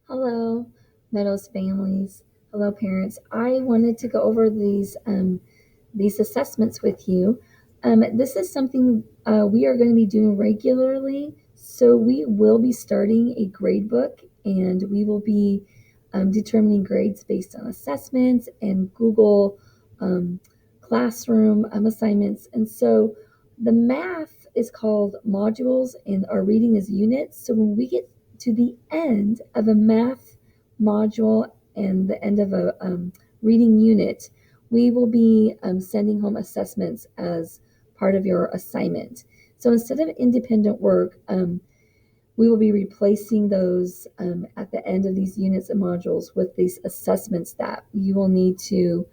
Hello, Meadows families. Hello, parents. I wanted to go over these assessments with you. This is something we are going to be doing regularly. So we will be starting a grade book, and we will be determining grades based on assessments and Google um, Classroom assignments. And so the math is called modules, and our reading is units. So when we get to the end of a math module and the end of a reading unit, we will be sending home assessments as part of your assignment. So instead of independent work, we will be replacing those at the end of these units and modules with these assessments that you will need to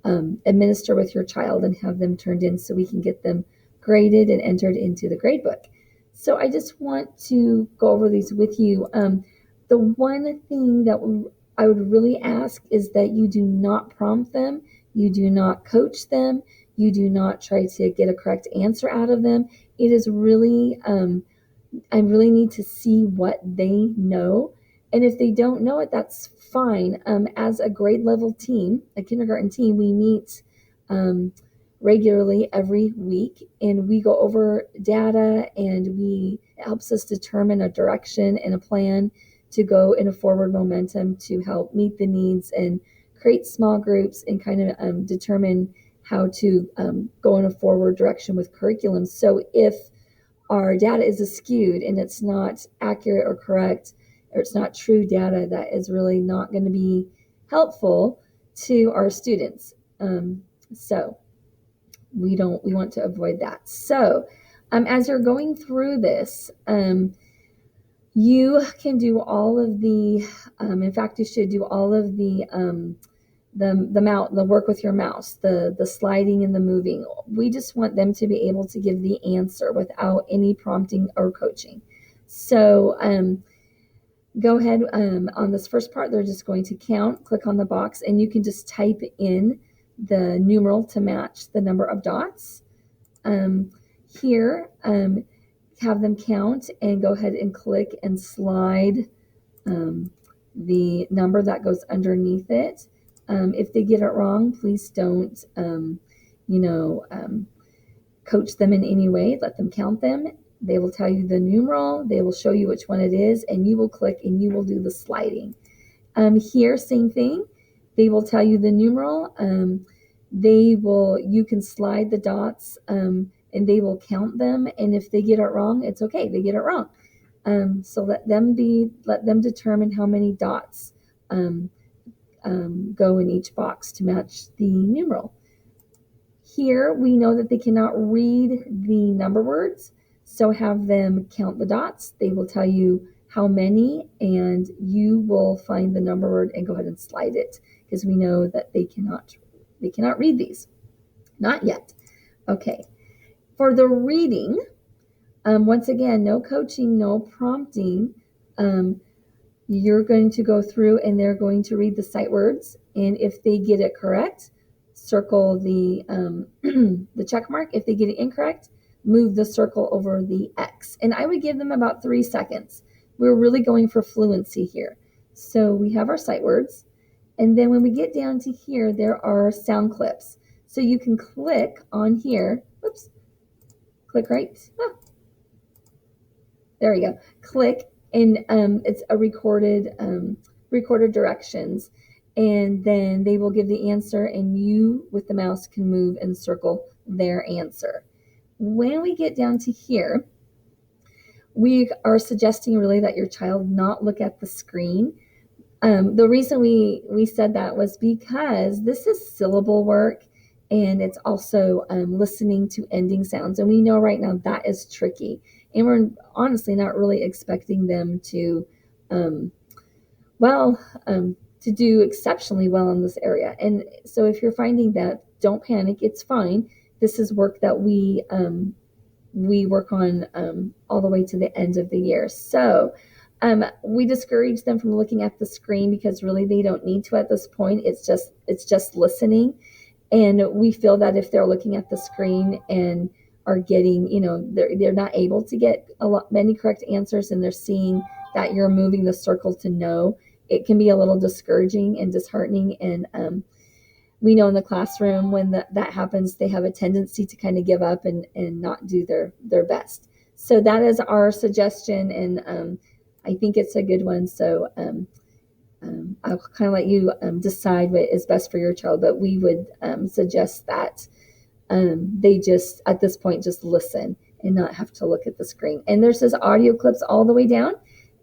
administer with your child and have them turned in so we can get them graded and entered into the grade book. So I just want to go over these with you. The one thing that I would really ask is that you do not prompt them, you do not coach them, you do not try to get a correct answer out of them. It is really I really need to see what they know. And if they don't know it, that's fine. As a grade level team, a kindergarten team, we meet regularly every week and we go over data and it helps us determine a direction and a plan to go in a forward momentum to help meet the needs and create small groups and kind of determine how to go in a forward direction with curriculum. So if our data is skewed and it's not accurate or correct, or it's not true data, that is really not going to be helpful to our students. So we want to avoid that. So as you're going through this, you can do all of the. In fact, you should do all of the work with your mouse, the sliding and the moving. We just want them to be able to give the answer without any prompting or coaching. So go ahead on this first part. They're just going to count. Click on the box, and you can just type in the numeral to match the number of dots. Here, have them count, and go ahead and click and slide the number that goes underneath it. If they get it wrong, please don't, coach them in any way. Let them count them. They will tell you the numeral. They will show you which one it is, and you will click and you will do the sliding. Here, same thing. They will tell you the numeral. You can slide the dots, and they will count them. And if they get it wrong, it's okay. They get it wrong. So let them determine how many dots go in each box to match the numeral. Here we know that they cannot read the number words, so have them count the dots. They will tell you how many, and you will find the number word and go ahead and slide it because we know that they cannot read these. Not yet. Okay. For the reading, once again, no coaching, no prompting. You're going to go through and they're going to read the sight words, and if they get it correct, circle the the check mark. If they get it incorrect, move the circle over the X. And I would give them about 3 seconds. We're really going for fluency here. So we have our sight words, and then when we get down to here, there are sound clips. So you can click on here. Oops. Click right. There we go. Click, and it's a recorded directions, and then they will give the answer, and you with the mouse can move and circle their answer. When we get down to here, we are suggesting really that your child not look at the screen. The reason we said that was because this is syllable work, and it's also listening to ending sounds, and we know right now that is tricky, and we're honestly not really expecting them to um, well to do exceptionally well in this area. And so if you're finding that, don't panic, it's fine. This is work that we work on all the way to the end of the year. So we discourage them from looking at the screen because really they don't need to at this point. It's just listening. And we feel that if they're looking at the screen and are getting, they're not able to get many correct answers, and they're seeing that you're moving the circle to no, it can be a little discouraging and disheartening. And we know in the classroom when that happens, they have a tendency to kind of give up and not do their best. So that is our suggestion, and I think it's a good one. So I'll kind of let you decide what is best for your child, but we would suggest that they just, at this point, just listen and not have to look at the screen. And there's this audio clips all the way down,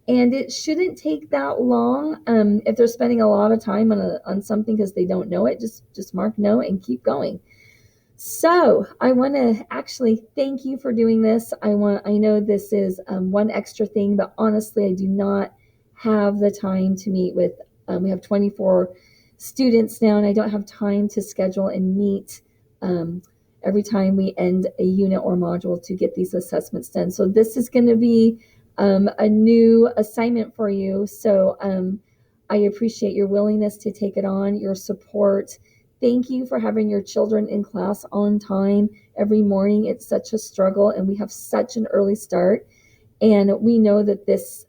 and it shouldn't take that long. If they're spending a lot of time on something because they don't know it, just mark no and keep going. So I want to actually thank you for doing this. I know this is one extra thing, but honestly, I do not have the time to meet with. We have 24 students now, and I don't have time to schedule and meet every time we end a unit or module to get these assessments done. So this is going to be a new assignment for you. So I appreciate your willingness to take it on, your support. Thank you for having your children in class on time every morning. It's such a struggle, and we have such an early start. And we know that this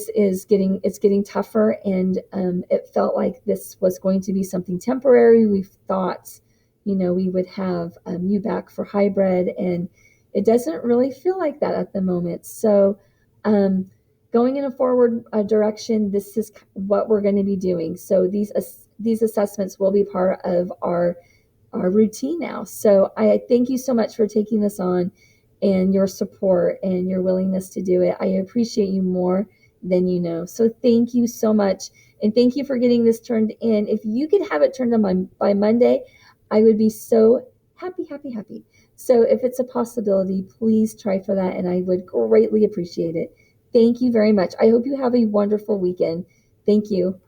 is getting tougher, and it felt like this was going to be something temporary. We thought, we would have you back for hybrid, and it doesn't really feel like that at the moment. So going in a forward direction, this is what we're going to be doing. So these assessments will be part of our routine now. So I thank you so much for taking this on, and your support and your willingness to do it. I appreciate you more than you know. So thank you so much. And thank you for getting this turned in. If you could have it turned in by Monday, I would be so happy, happy, happy. So if it's a possibility, please try for that, and I would greatly appreciate it. Thank you very much. I hope you have a wonderful weekend. Thank you.